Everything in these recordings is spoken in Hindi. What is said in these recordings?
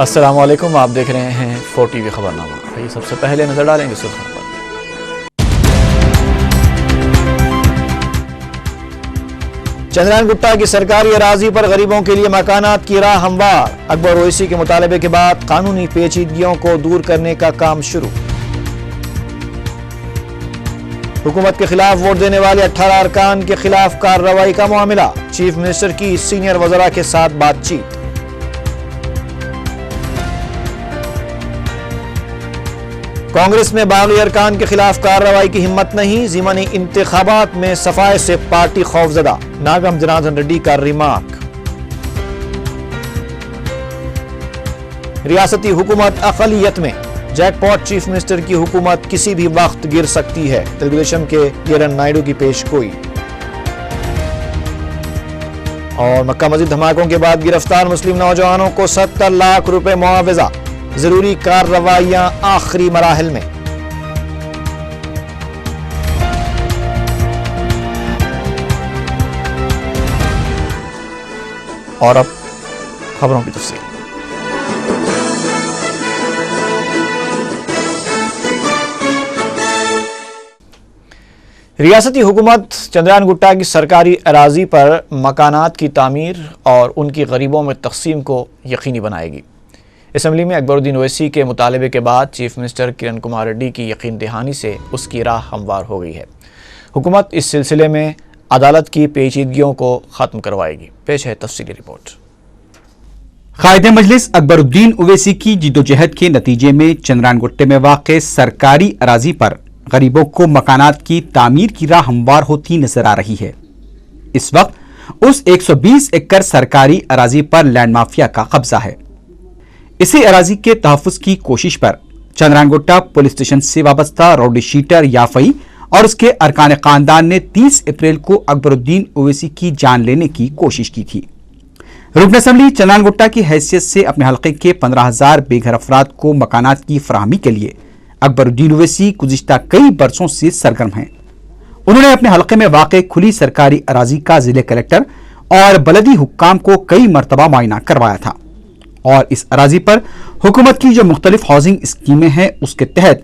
अस्सलाम वालेकुम, आप देख रहे हैं 4 TV खबरनामा। आइए सबसे पहले नजर डालेंगे सुर्खियों पर। चंद्रयान गुट्टा की सरकारी अराजी पर गरीबों के लिए मकानात की राह हमवार। अकबर ओवैसी के मुतालबे के बाद कानूनी पेचीदगियों को दूर करने का काम शुरू। हुकूमत के खिलाफ वोट देने वाले 18 अरकान के खिलाफ कार्रवाई का मामला। चीफ मिनिस्टर की सीनियर वज़रा के साथ बातचीत। कांग्रेस में बागी अरकान के खिलाफ कार्रवाई की हिम्मत नहीं, ज़िमनी इंतखाबात में सफाई से पार्टी खौफजदा। नागम जनार्दन रेड्डी का रिमार्क। रियासती हुकूमत अक़लियत में, जैकपॉट चीफ मिनिस्टर की हुकूमत किसी भी वक्त गिर सकती है। तेलुगुदेशम के किरण नायडू की पेशगोई। और मक्का मस्जिद धमाकों के बाद गिरफ्तार मुस्लिम नौजवानों को 70 लाख रुपए मुआवजा। जरूरी कार्रवाइयां आखिरी मराहिल में। और अब खबरों की तफसील। रियासती हुकूमत चंद्रयान गुट्टा की सरकारी अराजी पर मकानात की तामीर और उनकी गरीबों में तकसीम को यकीनी बनाएगी। असम्बली में अकबरुद्दीन ओवैसी के मुतालबे के बाद चीफ मिनिस्टर किरण कुमार रेड्डी की यकीन दहानी से उसकी राह हमवार हो गई है। हुकूमत इस सिलसिले में अदालत की पेचीदगियों को ख़त्म करवाएगी। पेश है तफसीली रिपोर्ट। कायदे मजलिस अकबरुद्दीन ओवैसी की जिदोजहद के नतीजे में चंद्रयान गुट्टे में वाक़े सरकारी अराजी पर गरीबों को मकानात की तामीर की राह हमवार होती नजर आ रही है। इस वक्त उस 120 एकड़ सरकारी अराजी पर लैंड माफिया का कब्जा है। इसी अराजी के तहफ़्फ़ुज़ की कोशिश पर चंद्रयान गुट्टा पुलिस स्टेशन से वाबस्ता रौडी शीटर याफई और उसके अरकान खानदान ने 30 अप्रैल को अकबरुद्दीन ओवैसी की जान लेने की कोशिश की थी। रुकन असम्बली चंद्रयान गुट्टा की हैसियत से अपने हल्के के 15,000 बेघर अफराद को मकानात की फराहमी के लिए अकबरुद्दीन ओवैसी गुज़िश्ता कई बरसों से सरगर्म हैं। उन्होंने अपने हल्के में वाक़े खुली सरकारी अराजी का जिले कलेक्टर और बलदी हुक्काम को कई मरतबा मुआयना करवाया था और इस अराजी पर हुकूमत की जो मुख्तलिफ हाउसिंग स्कीमें हैं उसके तहत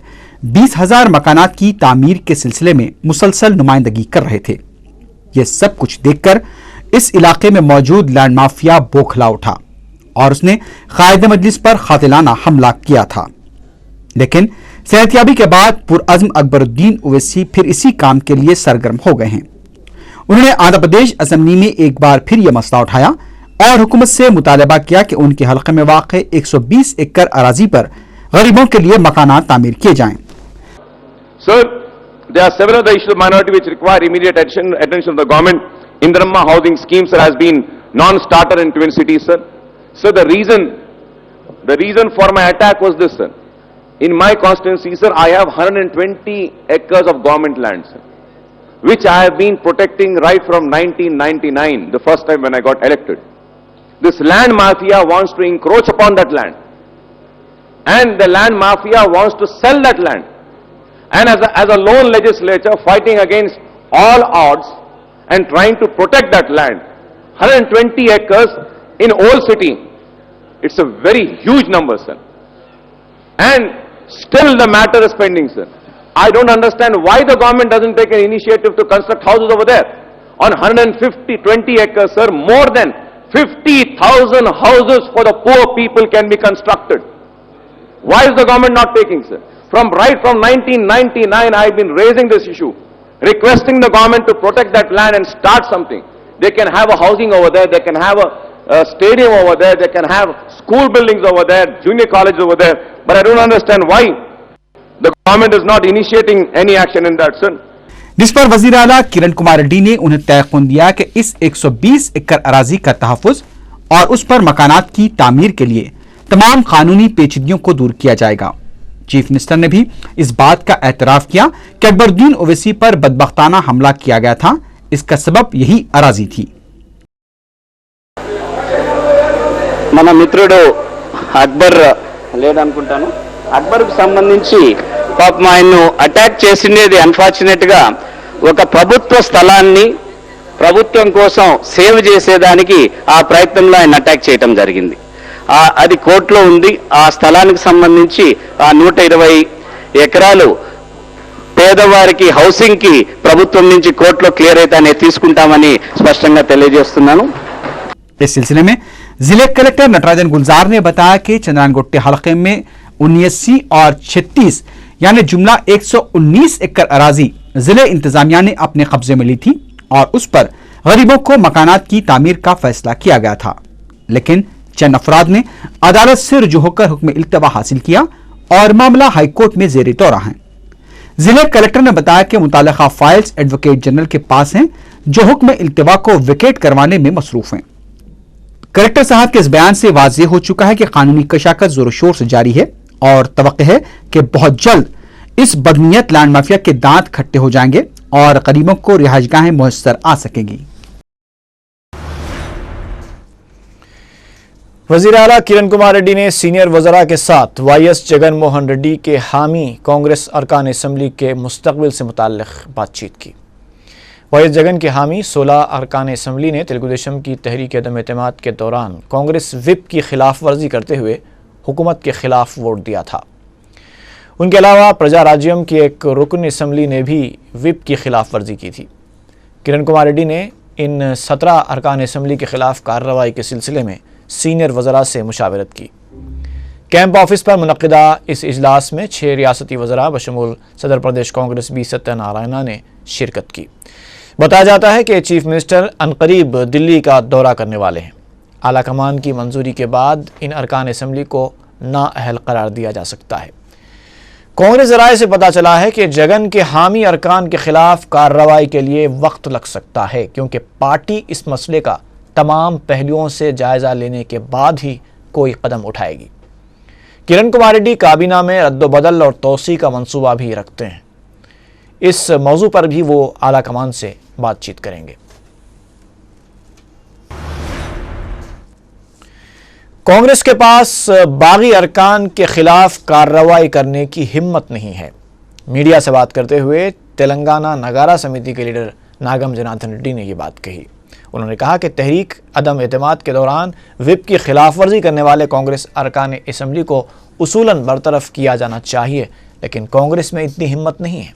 20,000 मकानात की तामीर के सिलसिले में मुसलसल नुमाइंदगी कर रहे थे। यह सब कुछ देखकर इस इलाके में मौजूद लैंड माफिया बौखला उठा और उसने कायदे मजलिस पर कातिलाना हमला किया था। लेकिन सेहतियाबी के बाद पुरअज़्म अकबरुद्दीन ओवैसी फिर इसी काम के लिए सरगर्म हो गए हैं। उन्होंने आंध्र प्रदेश असम्बली में एक बार फिर यह मसला उठाया और हुकूमत से मुतालबा किया कि उनके हल्के में वाक़े 120 एकड़ अराजी पर गरीबों के लिए मकानात तामीर किए जाएं। Sir, there are several other issues of minority which require immediate attention of the government. Indrama housing scheme, sir, has been non-starter in Twin Cities, sir. So the reason for my attack was this, sir. In my constituency, sir, I have 120 acres of government land, sir, which I have been protecting right from 1999, the first time when I got elected. This land mafia wants to encroach upon that land, and the land mafia wants to sell that land. And as a lone legislature fighting against all odds and trying to protect that land, 120 acres in Old City, it's a very huge number, sir. And still the matter is pending, sir. I don't understand why the government doesn't take an initiative to construct houses over there. On 20 acres, sir, more than 50,000 houses for the poor people can be constructed. Why is the government not taking, sir? Right from 1999, I've been raising this issue, requesting the government to protect that land and start something. They can have a housing over there, they can have a stadium over there, they can have school buildings over there, junior colleges over there, but I don't understand why the government is not initiating any action in that, sir. जिस पर वजीर आला किरण कुमार रेड्डी ने उन्हें तयक़ुन दिया कि इस 120 एकड़ अराजी का तहफ़्फ़ुज़ और उस पर मकानात की तामीर के लिए तमाम कानूनी पेचीदगियों को दूर किया जाएगा। चीफ मिनिस्टर ने भी इस बात का एतराफ़ किया कि अकबरुद्दीन ओवैसी पर बदबख्ताना हमला किया गया था, इसका सबब यही अराजी थी। మన మిత్రుడు అక్బర్ లేదనుకుంటాను, అక్బర్కు సంబంధించి పాపం ఆయన్ను అటాక్ చేసిండేది అన్ఫార్చునేట్ గా ఒక ప్రభుత్వ స్థలాన్ని ప్రభుత్వం కోసం సేవ్ చేసేదానికి ఆ ప్రయత్నంలో ఆయన అటాక్ చేయడం జరిగింది. అది కోర్టులో ఉంది. ఆ స్థలానికి సంబంధించి ఆ 120 ఎకరాలు పేదవారికి హౌసింగ్ కి ప్రభుత్వం నుంచి కోర్టులో క్లియర్ అయితే అనేది తీసుకుంటామని స్పష్టంగా తెలియజేస్తున్నాను. इस सिलसिले में जिले कलेक्टर नटराजन गुलजार ने बताया कि चंद्रानगुट्टे हलके में 79 और 36 यानी जुमला 119 एकड़ अराजी जिले इंतजामिया ने अपने कब्जे में ली थी और उस पर गरीबों को मकानात की तामीर का फैसला किया गया था, लेकिन चंद अफराद ने अदालत से रुजू होकर हुक्म इल्तवा हासिल किया और मामला हाईकोर्ट में जेर दौरा है। जिले कलेक्टर ने बताया कि मुताल्लिका फाइल्स एडवोकेट जनरल के पास हैं, जो हुक्म इल्तवा को विकेट करवाने में मसरूफ हैं। कलेक्टर साहब के इस बयान से वाज़ेह हो चुका है कि कानूनी कशाकश जोर शोर से जारी है और तवक्को है कि बहुत जल्द इस बदनीयत लैंड माफिया के दांत खट्टे हो जाएंगे और गरीबों को रिहाइशगाहें मुयस्सर आ सकेंगी। वजीर आला किरण कुमार रेड्डी ने सीनियर वज़रा के साथ वाईएस जगन मोहन रेड्डी के हामी कांग्रेस अरकान असम्बली के मुस्तकबिल से मुताल्लिक़ बातचीत की। वाईएस जगन के हामी 16 अरकान असम्बली ने तेलुगुदेशम की तहरीक अदम एतमाद के दौरान कांग्रेस विप की खिलाफ वर्जी करते हुए हुकूमत के खिलाफ वोट दिया था। उनके अलावा प्रजा राज्यम की एक रुकन असम्बली ने भी विप की खिलाफ वर्जी की थी। किरण कुमार रेड्डी ने इन 17 अरकान असम्बली के खिलाफ कार्रवाई के सिलसिले में सीनियर वज़रा से मुशावरत की। कैंप ऑफिस पर मुनक़िदा इस इजलास में 6 रियासती वज़रा बशमूल सदर प्रदेश कांग्रेस बी सत्यनारायणा ने शिरकत की। बताया जाता है कि चीफ मिनिस्टर अनकरीब दिल्ली का दौरा करने वाले हैं। आला कमान की मंजूरी के बाद इन अरकान असम्बली को नाअहल करार दिया जा सकता है। कांग्रेस ज़राए से पता चला है कि जगन के हामी अरकान के खिलाफ कार्रवाई के लिए वक्त लग सकता है, क्योंकि पार्टी इस मसले का तमाम पहलुओं से जायज़ा लेने के बाद ही कोई कदम उठाएगी। किरण कुमार रेड्डी काबीना में रद्दोबदल और तोसी का मंसूबा भी रखते हैं। इस मौजू पर भी वो आला कमान से बातचीत करेंगे। कांग्रेस के पास बागी अरकान के खिलाफ कार्रवाई करने की हिम्मत नहीं है। मीडिया से बात करते हुए तेलंगाना नगारा समिति के लीडर नागम जनार्दन रेड्डी ने ये बात कही। उन्होंने कहा कि तहरीक अदम एतमाद के दौरान विप की खिलाफ वर्जी करने वाले कांग्रेस अरकान असम्बली को उसूलन बरतरफ किया जाना चाहिए, लेकिन कांग्रेस में इतनी हिम्मत नहीं है।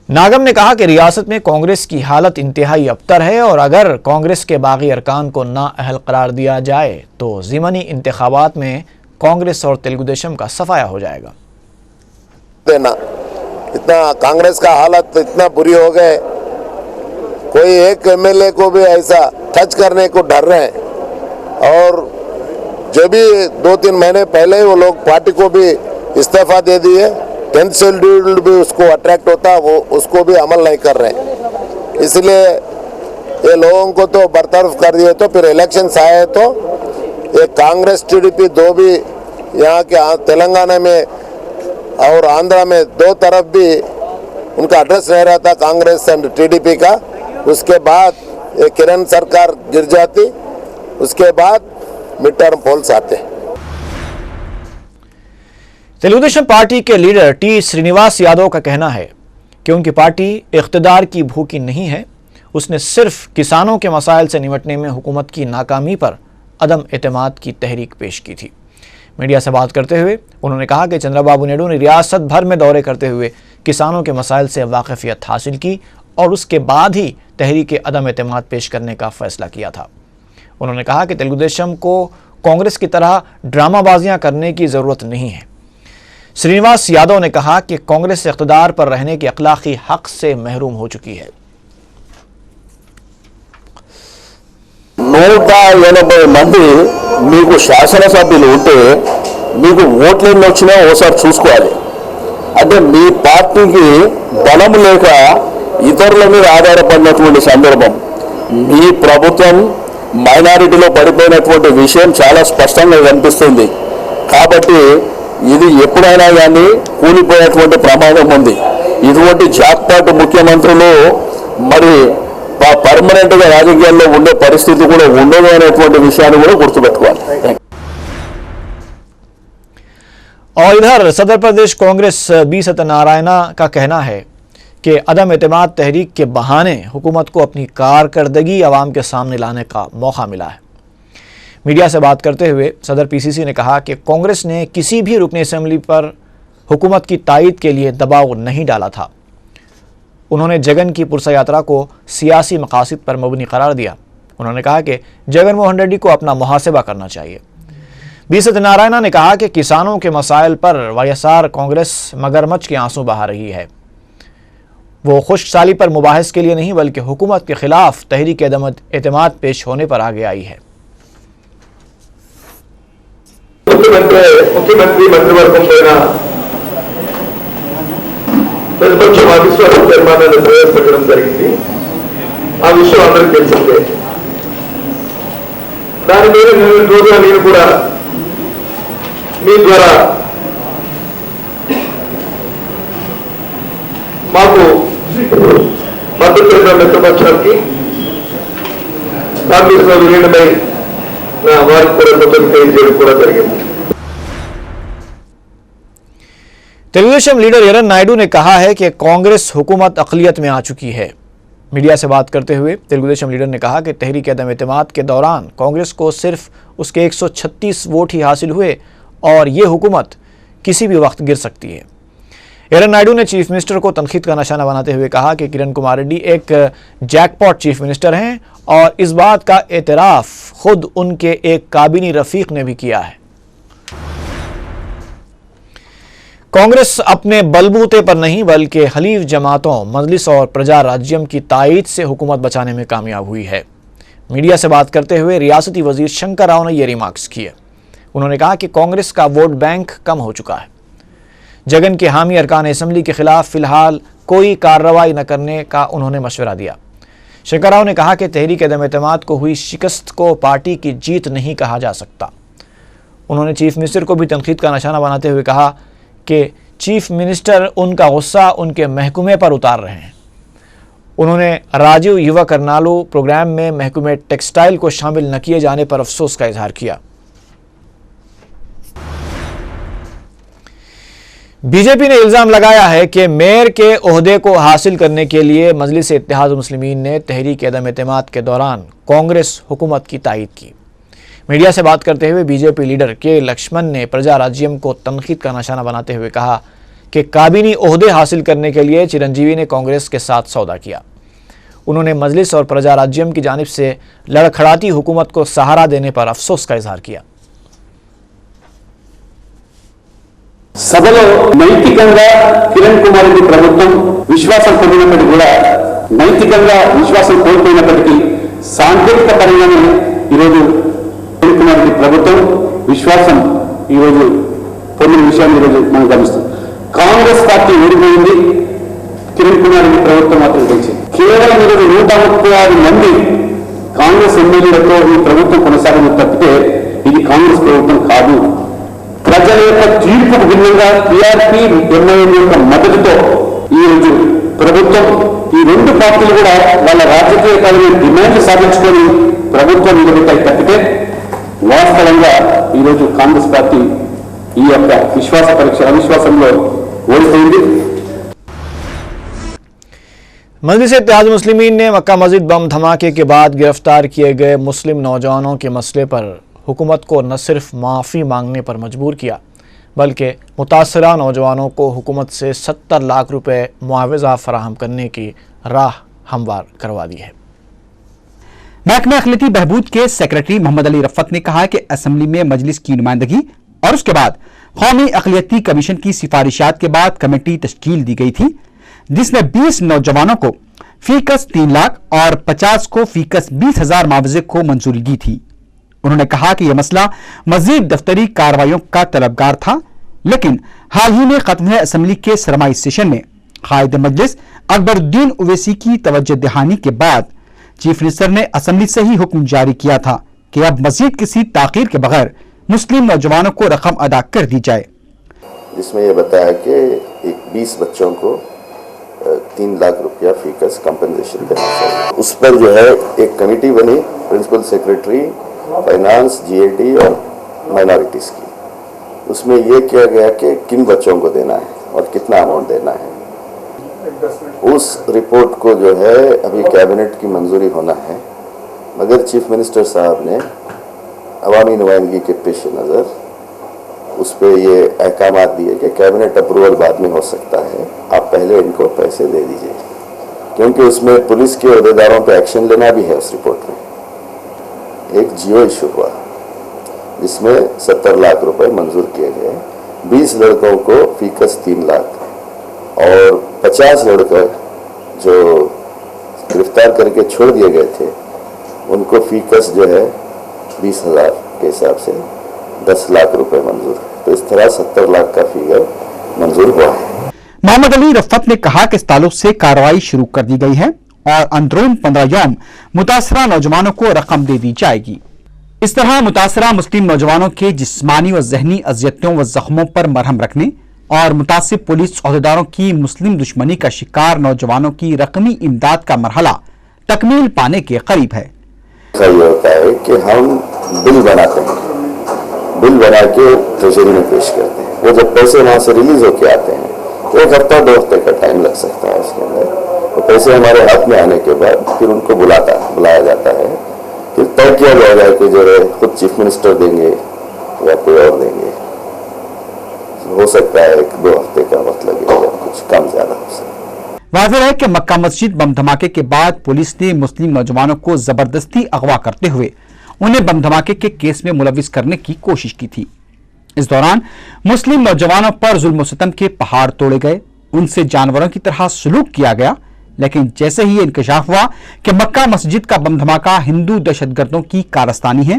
नागम ने कहा कि रियासत में कांग्रेस की हालत इंतहाई अबतर है और अगर कांग्रेस के बागी अरकान को नाअहल करार दिया जाए तो ज़िमनी इंतखाबात में कांग्रेस और तेलुगुदेशम का सफाया हो जाएगा। इतना कांग्रेस का हालत इतना बुरी हो गए, कोई एक एमएलए को भी ऐसा टच करने को डर रहे हैं। और जो भी 2-3 महीने पहले वो लोग पार्टी को भी इस्तीफा दे दिए। 10th शेड्यूल भी उसको अट्रैक्ट होता, वो उसको भी अमल नहीं कर रहे। इसलिए ये लोगों को तो बरतरफ कर दिए, तो फिर इलेक्शंस आए तो ये कांग्रेस टीडीपी दो भी यहाँ के तेलंगाना में और आंध्रा में दो तरफ भी उनका एड्रेस रह रहा था कांग्रेस एंड टीडीपी का। उसके बाद ये किरण सरकार गिर जाती, उसके बाद मिड टर्म पोल्स आते। तेलुगुदेशम पार्टी के लीडर टी श्रीनिवास यादव का कहना है कि उनकी पार्टी इख्तिदार की भूखी नहीं है। उसने सिर्फ किसानों के मसाइल से निपटने में हुकूमत की नाकामी पर अदम एतमाद की तहरीक पेश की थी। मीडिया से बात करते हुए उन्होंने कहा कि चंद्रबाबू नायडू ने रियासत भर में दौरे करते हुए किसानों के मसाइल से वाकिफियत हासिल की और उसके बाद ही तहरीक अदम एतमाद पेश करने का फैसला किया था। उन्होंने कहा कि तेलुगुदेशम को कांग्रेस की तरह ड्रामाबाजियां करने की ज़रूरत नहीं है। श्रीनिवास यादव ने कहा कि कांग्रेस इख्तिदार पर रहने के अखलाकी हक से महरूम हो चुकी है। 180 మంది మీకు శాసనసభ్యులు ఉంటే మీకు ఓట్లు ఎన్ని వచ్చినా ఓసారి చూసుకోవాలి. అంటే మీ పార్టీకి బలం లేక ఇతరుల మీద ఆధారపడినటువంటి సందర్భం, మీ ప్రభుత్వం మైనారిటీలో పడిపోయినటువంటి విషయం చాలా స్పష్టంగా కనిపిస్తుంది. కాబట్టి ఇది ఎప్పుడైనా కానీ కూలిపోయేటువంటి ప్రమాదం ఉంది. ఇటువంటి జాక్పాట్ ముఖ్యమంత్రులు మరి పర్మనెంట్ గా రాజకీయాల్లో ఉండే పరిస్థితి కూడా ఉండదు అనేటువంటి విషయాన్ని కూడా గుర్తుపెట్టుకోవాలి। और इधर सदर प्रदेश कांग्रेस बी सत्यनारायणा का कहना है कि अदम एतमाद तहरीक के बहाने हुकूमत को अपनी कारकर्दगी आवाम के सामने लाने का मौका मिला है। मीडिया से बात करते हुए सदर पीसीसी ने कहा कि कांग्रेस ने किसी भी रुकन असेंबली पर हुकूमत की तायद के लिए दबाव नहीं डाला था। उन्होंने जगन की पुरसा यात्रा को सियासी मकासद पर मबनी करार दिया। उन्होंने कहा कि जगन मोहन रेड्डी को अपना मुहासिबा करना चाहिए। बी सत्यनारायण ने कहा कि किसानों के मसाइल पर वाईएसआर कांग्रेस मगरमच्छ के आंसू बहा रही है। वो खुश्क साली पर मुबाहिस के लिए नहीं बल्कि हुकूमत के खिलाफ तहरीक एतमाद पेश होने पर आगे आई है। मुख्यमंत्री मंत्रिवर्गం పైన ప్రతిపక్షం అవిశ్వాస తీర్మానాన్ని ప్రవేశపెట్టడం జరిగింది। ఆ విషయం అందరికీ తెలిసిందే। దాని మీద నేను కూడా మీ ద్వారా మాకు మద్దతు తెలిపిన మిత్రపక్షానికి కాంగ్రెస్ లో విలీనమై వారికి కూడా మద్దతు తెలియజేయడం కూడా జరిగింది। तेलुगुदेशम लीडर एरन नायडू ने कहा है कि कांग्रेस हुकूमत अक़लियत में आ चुकी है। मीडिया से बात करते हुए तेलुगुदेशम लीडर ने कहा कि तहरीक अदम एतमाद के दौरान कांग्रेस को सिर्फ उसके 136 वोट ही हासिल हुए और ये हुकूमत किसी भी वक्त गिर सकती है। एरन नायडू ने चीफ मिनिस्टर को तनकीद का निशाना बनाते हुए कहा कि किरण कुमार रेड्डी एक जैकपॉट चीफ मिनिस्टर हैं और इस बात का एतराफ़ खुद उनके एक काबिनी रफीक ने भी किया है। कांग्रेस अपने बलबूते पर नहीं बल्कि हलीफ जमातों मजलिस और प्रजा राज्यम की तायद से हुकूमत बचाने में कामयाब हुई है। मीडिया से बात करते हुए रियासती वजीर शंकर राव ने ये रिमार्क्स किए। उन्होंने कहा कि कांग्रेस का वोट बैंक कम हो चुका है। जगन के हामी अरकान असम्बली के खिलाफ फिलहाल कोई कार्रवाई न करने का उन्होंने मशवरा दिया। शंकर राव ने कहा कि तहरीक अदम एतमाद को हुई शिकस्त को पार्टी की जीत नहीं कहा जा सकता। उन्होंने चीफ मिनिस्टर को भी तनकीद का निशाना बनाते हुए कहा कि चीफ मिनिस्टर उनका गुस्सा उनके महकमे पर उतार रहे हैं। उन्होंने राजीव युवा करनालू प्रोग्राम में महकमे टेक्सटाइल को शामिल न किए जाने पर अफसोस का इजहार किया। बीजेपी ने इल्जाम लगाया है कि मेयर के ओहदे को हासिल करने के लिए मजलिस इत्तेहाद मुस्लिमीन ने तहरीक अदम एतमाद के दौरान कांग्रेस हुकूमत की तायद की। मीडिया से बात करते हुए बीजेपी लीडर के लक्ष्मण ने प्रजा राज्यम को तनकीद का निशाना बनाते हुए कहा कि काबिनी ओहदे हासिल करने के लिए चिरंजीवी ने कांग्रेस के साथ सौदा किया। उन्होंने मजलिस और प्रजा राज्यम की जानिब से लड़खड़ाती हुकूमत को सहारा देने पर अफसोस का इजहार किया। సభలో నైతికంగా కిరణ్ కుమార్ రెడ్డి ప్రభుత్వం విశ్వాసం పొందినప్పటికీ కూడా నైతికంగా విశ్వాసం కోల్పోయినప్పటికీ సాంకేతిక పరంగానే ఈరోజు కిరణ్ కుమార్ రెడ్డి ప్రభుత్వం విశ్వాసం ఈరోజు పొందిన విషయాన్ని ఈరోజు మనం గమనిస్తాం। కాంగ్రెస్ పార్టీ ఓడిపోయింది, కిరణ్ కుమార్ రెడ్డి ప్రభుత్వం మాత్రం గెలిచింది। కేవలం ఈరోజు 136 మంది కాంగ్రెస్ ఎమ్మెల్యేలతో ఈ ప్రభుత్వం కొనసాగడం తప్పితే ఇది కాంగ్రెస్ ప్రభుత్వం కాదు। ప్రజల యొక్క తీర్పుకు భిన్నంగా టీఆర్పీ ఎంఐఎం యొక్క మద్దతుతో ఈ రోజు ప్రభుత్వం ఈ రెండు పార్టీలు కూడా వాళ్ళ రాజకీయ పరమైన డిమాండ్లు సాధించుకొని ప్రభుత్వం నిలబెట్టాయి తప్పితే వాస్తవంగా ఈరోజు కాంగ్రెస్ పార్టీ ఈ యొక్క విశ్వాస పరీక్ష అవిశ్వాసంలో ఓడిపోయింది। मजलिस इत्तेहाद मुस्लिमीन ने मक्का मस्जिद बम धमाके के बाद गिरफ्तार किए गए मुस्लिम नौजवानों के मसले पर हुकूमत को न सिर्फ माफ़ी मांगने पर मजबूर किया बल्कि मुतासरा नौजवानों को हुकूमत से 70 लाख रुपए मुआवजा फराहम करने की राह हमवार करवा दी है। महकमा अखिलती बहबूद के सेक्रेटरी मोहम्मद अली रफ़त ने कहा कि असेंबली में मजलिस की नुमाइंदगी और उसके बाद कौमी अक़लियती कमीशन की सिफारिशात के बाद कमेटी तश्कील दी गई थी, जिसने 20 नौजवानों को फीकस 3 लाख और 50 को फीकस 20,000 मुआवजे को मंजूरी दी थी। उन्होंने कहा कि यह मसला मजीद दफ्तरी कार्रवाइयों का तलबगार था, लेकिन हाल ही में खत्म हुए असेंबली के सरमाई सेशन में कायद मजलिस अकबरुद्दीन ओवैसी की तवज्जो दहानी के बाद चीफ मिनिस्टर ने असेंबली से ही हुक्म जारी किया था कि अब मजीद किसी ताखीर के बगैर मुस्लिम नौजवानों को रकम अदा कर दी जाए, जिसमें यह बताया कि 20 बच्चों को 3 लाख रुपया फीकस कंपनसेशन देना चाहिए। उस पर जो है एक कमेटी बनी, प्रिंसिपल सेक्रेटरी फाइनेंस, जीएडी और माइनॉरिटीज़ की। उसमें यह किया गया कि किन बच्चों को देना है और कितना अमाउंट देना है। उस रिपोर्ट को जो है अभी कैबिनेट की मंजूरी होना है, मगर चीफ मिनिस्टर साहब ने अवामी नुमाइंदगी के पेश नज़र उस पर ये अहकाम दिए कि कैबिनेट अप्रूवल बाद में हो सकता है, आप पहले इनको पैसे दे दीजिए, क्योंकि उसमें पुलिस के अहदेदारों पर एक्शन लेना भी है। उस रिपोर्ट में एक जियो इशू हुआ जिसमें 70 लाख रुपए मंजूर किए गए, 20 लड़कों को फीकस 3 लाख और 50 लड़के जो गिरफ्तार करके छोड़ दिए गए थे उनको फीकस जो है 20,000 के हिसाब से 10 लाख रुपए मंजूर। तो इस तरह 70 लाख का फिगर मंजूर हुआ है। मोहम्मद अली रफ़त ने कहा कि इस ताल्लुक से कार्रवाई शुरू कर दी गई है और अंदरून 15 यौम मुतासरा नौजवानों को रकम दे दी जाएगी। इस तरह मुतासरा मुस्लिम नौजवानों के जिस्मानी व जहनी अजियतों व जख्मों पर मरहम रखने और मुतासिब पुलिस अहदेदारों की मुस्लिम दुश्मनी का शिकार नौजवानों की रकमी इमदाद का मरहला तकमील पाने के करीब है। ये होता है कि हम बिल बनाते हैं, बिल बना के ट्रेजरी में पेश करते हैं। वो जब पैसे वहां से रिलीज होके आते हैं 1 हफ्ता 2 हफ्ते का टाइम लग सकता है उसके अंदर। तो पैसे हमारे हाथ में आने के बाद फिर उनको बुलाया जाता है, फिर तय किया जाएगा कि जो है खुद चीफ मिनिस्टर देंगे या कोई और देंगे। हो सकता है 1-2 हफ्ते का वक्त लगेगा, कुछ कम ज्यादा हो सकता है। वाज़ेह है कि मक्का मस्जिद बम धमाके के बाद पुलिस ने मुस्लिम नौजवानों को जबरदस्ती अगवा करते हुए उन्हें बम धमाके के केस में मुलविस करने की कोशिश की थी। इस दौरान मुस्लिम नौजवानों पर जुल्म सितम के पहाड़ तोड़े गए, उनसे जानवरों की तरह सलूक किया गया। लेकिन जैसे ही इंकशाफ हुआ कि मक्का मस्जिद का बम धमाका हिंदू दहशतगर्दों की कारस्तानी है,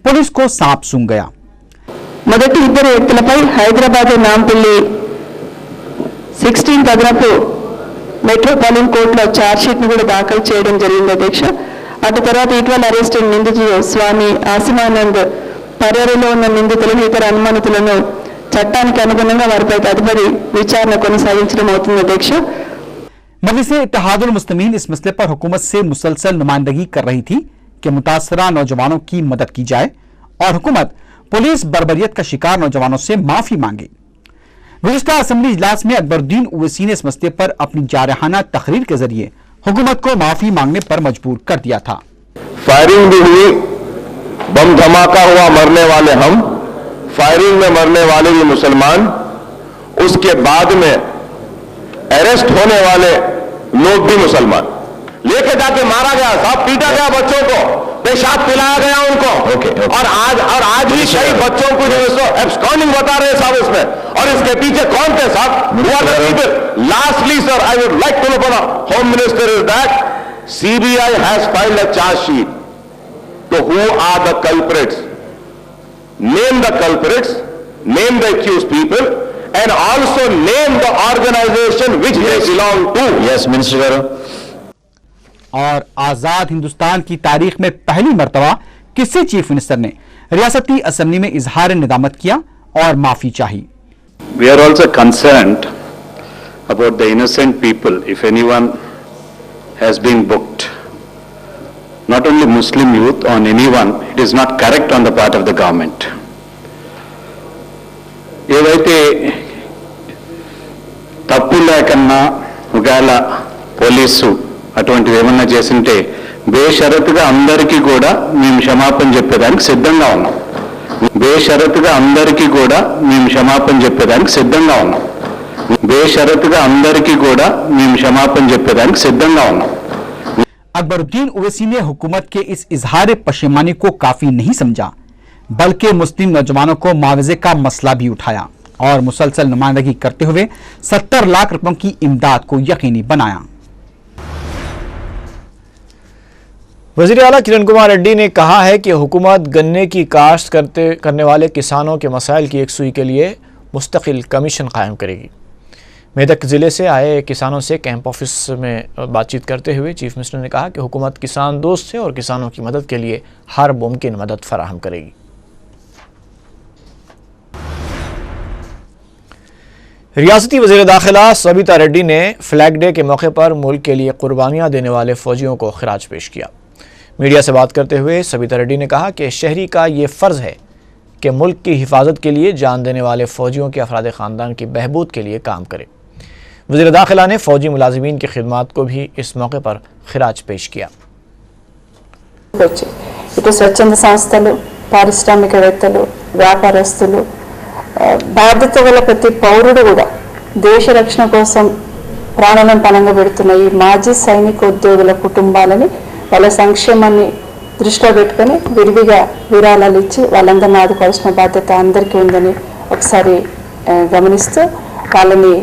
पुलिस को सांप सूंघ गया। మొదటి ఇద్దరు వ్యక్తులపై హైదరాబాద్ నాంపల్లి 16 అదనపు మెట్రోపాలిటన్ కోర్టులో ఛార్జ్షీట్ ను కూడా దాఖలు చేయడం జరిగింది అధ్యక్ష. అటు తర్వాత ఇటీవల అరెస్ట్ అయిన నిందితులు స్వామి ఆసిమానంద్ పర్యటనలో ఉన్న నిందితులను ఇతర అనుమానితులను చట్టానికి అనుగుణంగా వారిపై తదుపరి విచారణ కొనసాగించడం అవుతుంది అధ్యక్ష. मजलिस इत्तेहादुल मुस्लिमीन इस मसले पर हुकूमत से मुसलसल नुमाइंदगी कर रही थी कि मुतासरा नौजवानों की मदद की जाए और हुकूमत पुलिस बर्बरियत का शिकार नौजवानों से माफी मांगे। गुज़िश्ता असेंबली इजलास में अकबरुद्दीन ओवैसी ने इस मसले पर अपनी जारहाना तकरीर के जरिए हुकूमत को माफी मांगने पर मजबूर कर दिया था। फायरिंग भी हुई, बम धमाका हुआ, मरने वाले हम, फायरिंग में मरने वाले भी मुसलमान, उसके बाद में अरेस्ट होने वाले लोग भी मुसलमान। लेके जाके मारा गया, साहब पीटा गया, बच्चों को पेशाब पिलाया गया उनको। और आज भी कई बच्चों को जो है एब्सकॉन्डिंग बता रहे हैं साहब इसमें। और इसके पीछे कौन थे साहब? Lastly sir I would like to know from home minister is that CBI has filed a chargesheet. तो who are the culprits? Name the culprits, name the accused people and also name the organization which they belong to. Yes, Minister. और आजाद हिंदुस्तान की तारीख में पहली मर्तबा किसी चीफ मिनिस्टर ने रियासती असेंबली में इजहार निदामत किया और माफी चाही। We are also concerned about the innocent people. If anyone has been booked, not only Muslim youth, on anyone, it is not correct on the part of the government. ఏదైతే తప్పు లేకన్నా ఒకవేళ పోలీసు అటువంటిది ఏమన్నా చేసింటే బేషరతుగా అందరికీ కూడా మేము క్షమాపణ చెప్పేదానికి సిద్ధంగా ఉన్నాం. బేషరతుగా అందరికీ కూడా మేము క్షమాపణ చెప్పేదానికి సిద్ధంగా ఉన్నాం. బేషరతుగా అందరికీ కూడా మేము క్షమాపణ చెప్పేదానికి సిద్ధంగా ఉన్నాం. अकबरुद्दीन ओवैसी ने हुकूमत के इस इजहार पशेमानी को काफी नहीं समझा, बल्कि मुस्लिम नौजवानों को मुआवजे का मसला भी उठाया और मुसलसल नुमाइंदगी करते हुए 70 लाख रुपयों की इमदाद को यकीनी बनाया। वज़ीर आला किरण कुमार रेड्डी ने कहा है कि हुकूमत गन्ने की काश्त करने वाले किसानों के मसाइल की यकसुई के लिए मुस्तकिल कमीशन कायम करेगी। मेदक ज़िले से आए किसानों से कैंप ऑफिस में बातचीत करते हुए चीफ मिनिस्टर ने कहा कि हुकूमत किसान दोस्त है और किसानों की मदद के लिए हर मुमकिन मदद फराहम करेगी। रियासती वज़ीर दाखिला सबिता रेड्डी ने फ्लैग डे के मौके पर मुल्क के लिए कुर्बानियाँ देने वाले फ़ौजियों को खिराज पेश किया। मीडिया से बात करते हुए सबिता रेड्डी ने कहा कि शहरी का ये फ़र्ज़ है कि मुल्क की हिफाजत के लिए जान देने वाले फ़ौजियों के अफराद ख़ानदान की बहबूद के लिए काम करे। वज़ीर दाखिला ने फ़ौजी मुलाजिमीन की खिदमात को भी इस मौके पर खिराज पेश किया। ఇటు స్వచ్ఛంద సంస్థలు పారిశ్రామికవేత్తలు, వ్యాపారస్తులు, బాధ్యత గల ప్రతి పౌరుడు కూడా దేశ రక్షణ కోసం ప్రాణాలను పణంగా పెడుతున్న ఈ మాజీ సైనిక ఉద్యోగుల కుటుంబాలని వాళ్ళ సంక్షేమాన్ని దృష్టిలో పెట్టుకొని విరివిగా విరాళాలు ఇచ్చి వాళ్ళందరినీ ఆదుకోవాల్సిన బాధ్యత అందరికీ ఉందని ఒకసారి గమనిస్తూ వాళ్ళని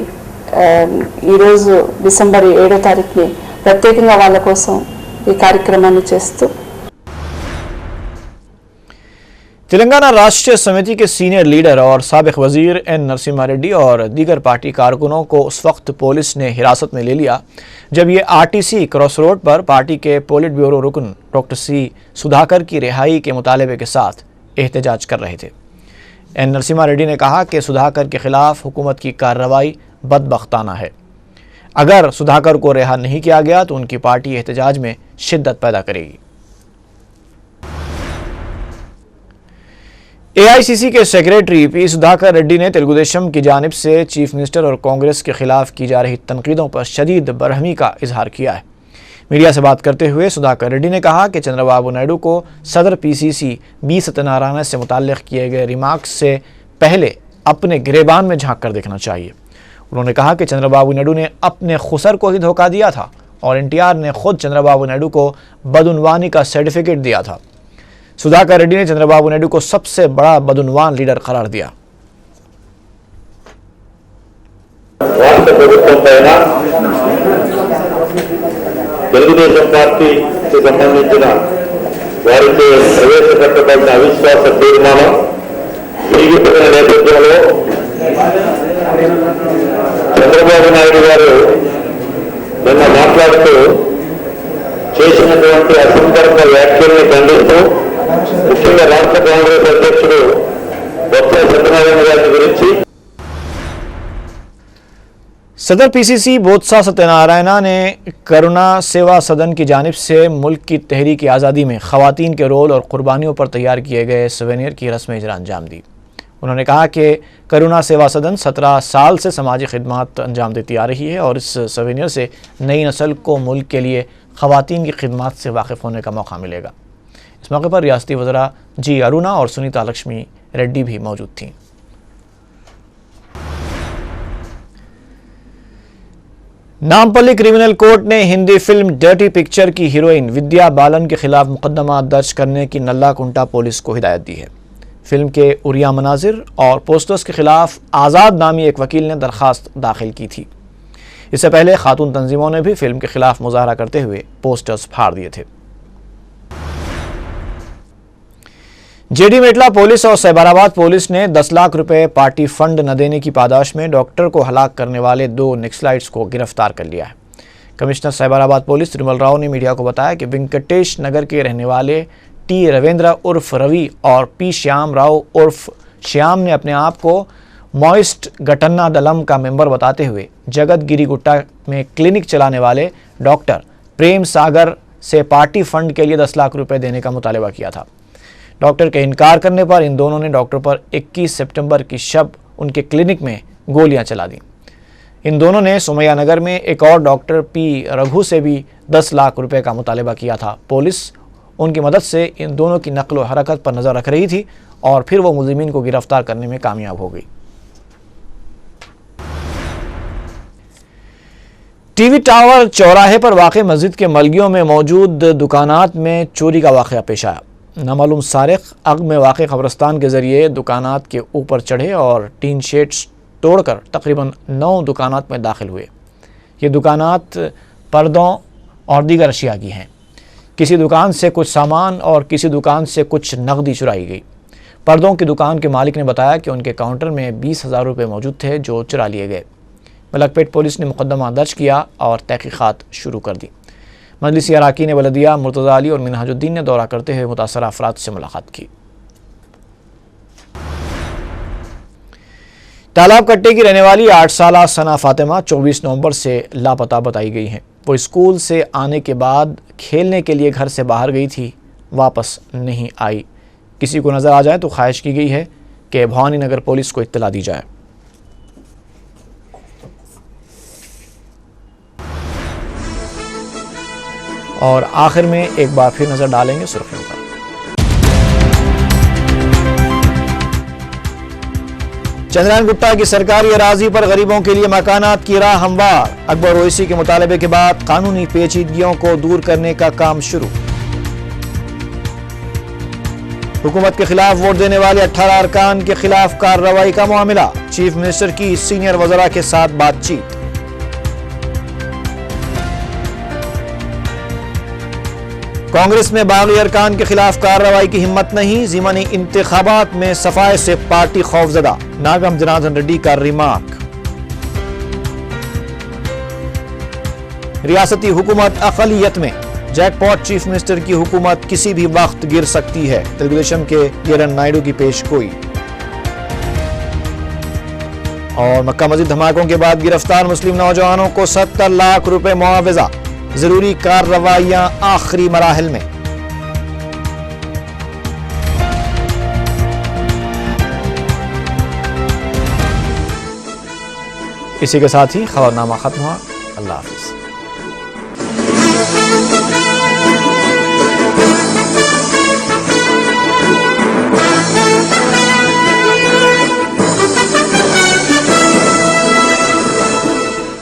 ఈరోజు డిసెంబర్ 7వ తారీఖుని ప్రత్యేకంగా వాళ్ళ కోసం ఈ కార్యక్రమాన్ని చేస్తూ तेलंगाना राष्ट्रीय समिति के सीनियर लीडर और साबिक वजीर एन नरसिम्हा रेड्डी और दीगर पार्टी कारकुनों को उस वक्त पुलिस ने हिरासत में ले लिया जब ये आरटीसी क्रॉस रोड पर पार्टी के पोलिट ब्यूरो रुकन डॉक्टर सी सुधाकर की रिहाई के मुतालबे के साथ एहतजाज कर रहे थे। एन नरसिम्हा रेड्डी ने कहा कि सुधाकर के खिलाफ हुकूमत की कार्रवाई बदबख्ताना है। अगर सुधाकर को रिहा नहीं किया गया तो उनकी पार्टी एहतजाज में शिद्दत पैदा करेगी। एआईसीसी के सेक्रेटरी पी सुधाकर रेड्डी ने तेलुगुदेशम की जानिब से चीफ मिनिस्टर और कांग्रेस के खिलाफ की जा रही तनकीदों पर शदीद बरहमी का इजहार किया है। मीडिया से बात करते हुए सुधाकर रेड्डी ने कहा कि चंद्रबाबू नायडू को सदर पीसीसी बी सत्यनारायण से मुताल्लिक़ किए गए रिमार्क्स से पहले अपने गिरेबान में झांक कर देखना चाहिए। उन्होंने कहा कि चंद्रबाबू नायडू ने अपने खुसर को ही धोखा दिया था और एनटीआर ने खुद चंद्रबाबू नायडू को बदउनवानी का सर्टिफिकेट दिया था। सुधाकर रेड्डी ने चंद्रबाबू नायडू को सबसे बड़ा बदउनवान लीडर करार दिया। రాష్ట్ర ప్రభుత్వం పైన తెలుగుదేశం పార్టీకి సంబంధించిన వారిచే ప్రవేశపెట్టబడిన అవిశ్వాస తీర్మానం విరిగిపోయిన నేపథ్యంలో చంద్రబాబు నాయుడు గారు నిన్న మాట్లాడుతూ చేసినటువంటి అసందర్భ వ్యాఖ్యల్ని ఖండిస్తూ ముఖ్యంగా రాష్ట్ర కాంగ్రెస్ అధ్యక్షుడు బొత్స సత్యనారాయణ గారి గురించి सदर पीसीसी बोत्सा सत्यनारायणा ने करुणा सेवा सदन की जानिब से मुल्क की तहरीक आज़ादी में ख़वातीन के रोल और क़ुरबानियों पर तैयार किए गए सवेनियर की रस्म इजरा अंजाम दी। उन्होंने कहा कि करुणा सेवा सदन 17 साल से समाजी खिदमत अंजाम देती आ रही है और इस सवेनियर से नई नस्ल को मुल्क के लिए ख़वातीन की खिदमत से वाकिफ़ होने का मौका मिलेगा। इस मौके पर रियासती वज़रा जी अरुणा और सुनीता लक्ष्मी रेड्डी भी मौजूद थीं। नामपल्ली क्रिमिनल कोर्ट ने हिंदी फिल्म डर्टी पिक्चर की हीरोइन विद्या बालन के खिलाफ मुकदमा दर्ज करने की नल्ला कुंटा पुलिस को हिदायत दी है। फिल्म के उरिया मनाजिर और पोस्टर्स के खिलाफ आज़ाद नामी एक वकील ने दरख्वास्त दाखिल की थी। इससे पहले खातून तंजीमों ने भी फिल्म के खिलाफ मुजाहरा करते हुए पोस्टर्स फाड़ दिए थे। जेडी मेटला पुलिस और साइबराबाद पुलिस ने 10 लाख रुपए पार्टी फंड न देने की पादाश में डॉक्टर को हलाक करने वाले 2 नक्सलाइट्स को गिरफ्तार कर लिया है। कमिश्नर साइबराबाद पुलिस त्रिमल राव ने मीडिया को बताया कि वेंकटेश नगर के रहने वाले टी रविंद्र उर्फ रवि और पी श्याम राव उर्फ श्याम ने अपने आप को मॉइस्ट गटन्ना दलम का मेंबर बताते हुए जगत गिरी गुट्टा में क्लिनिक चलाने वाले डॉक्टर प्रेम सागर से पार्टी फंड के लिए 10 लाख रुपए देने का मुतालबा किया था। डॉक्टर के इनकार करने पर इन दोनों ने डॉक्टर पर 21 सितंबर की शब उनके क्लिनिक में गोलियां चला दी। इन दोनों ने सुमैया नगर में एक और डॉक्टर पी रघु से भी 10 लाख रुपए का मुतालबा किया था। पुलिस उनकी मदद से इन दोनों की नकल व हरकत पर नज़र रख रही थी और फिर वो मुलजिमीन को गिरफ्तार करने में कामयाब हो गई। टीवी टावर चौराहे पर वाक़े मस्जिद के मलगियों में मौजूद दुकानात में चोरी का वाक़या पेश आया। नामालूम सारिक आग में वाक़े कब्रिस्तान के ज़रिए दुकानात के ऊपर चढ़े और टीन शेड्स तोड़कर तकरीबन 9 दुकानात में दाखिल हुए। ये दुकानात पर्दों और दीगर अशिया की हैं। किसी दुकान से कुछ सामान और किसी दुकान से कुछ नकदी चुराई गई। पर्दों की दुकान के मालिक ने बताया कि उनके काउंटर में 20,000 रुपये मौजूद थे जो चुरा लिए गए। मलकपेट पुलिस ने मुकदमा दर्ज किया और तहकीक़ात शुरू कर दी। मजलिसी अराकीन बलदिया मुर्तज़ा अली और मिनहाजुद्दीन ने दौरा करते हुए मुतासर अफराद से मुलाकात की। तालाब कट्टे की रहने वाली 8 साला सना फातिमा 24 नवंबर से लापता बताई गई हैं। वो स्कूल से आने के बाद खेलने के लिए घर से बाहर गई थी, वापस नहीं आई। किसी को नज़र आ जाए तो ख्वाहिश की गई है कि भवानी नगर पुलिस को इत्तला दी जाए। और आखिर में एक बार फिर नज़र डालेंगे सुर्खियों पर। चंद्रयान गुट्टा की सरकारी अराजी पर गरीबों के लिए मकानात की राह हमवार। अकबर ओवैसी के मुतालबे के बाद कानूनी पेचीदगियों को दूर करने का काम शुरू। हुकूमत के खिलाफ वोट देने वाले 18 अरकान के खिलाफ कार्रवाई का मामला। चीफ मिनिस्टर की सीनियर वज़रा के साथ बातचीत। कांग्रेस में बागी अरकान के खिलाफ कार्रवाई की हिम्मत नहीं। ज़िमनी इंतखाबात में सफाई से पार्टी खौफजदा। नागम जनार्दन रेड्डी का रिमार्क। रियासती हुकूमत अक़लियत में। जैकपॉट चीफ मिनिस्टर की हुकूमत किसी भी वक्त गिर सकती है। तेलुगुदेशम के किरण नायडू की पेशगोई। और मक्का मस्जिद धमाकों के बाद गिरफ्तार मुस्लिम नौजवानों को 70 लाख रुपए मुआवजा। जरूरी कार्रवाइयां आखिरी मराहिल में। इसी के साथ ही खबरनामा खत्म हुआ। अल्लाह हाफिज।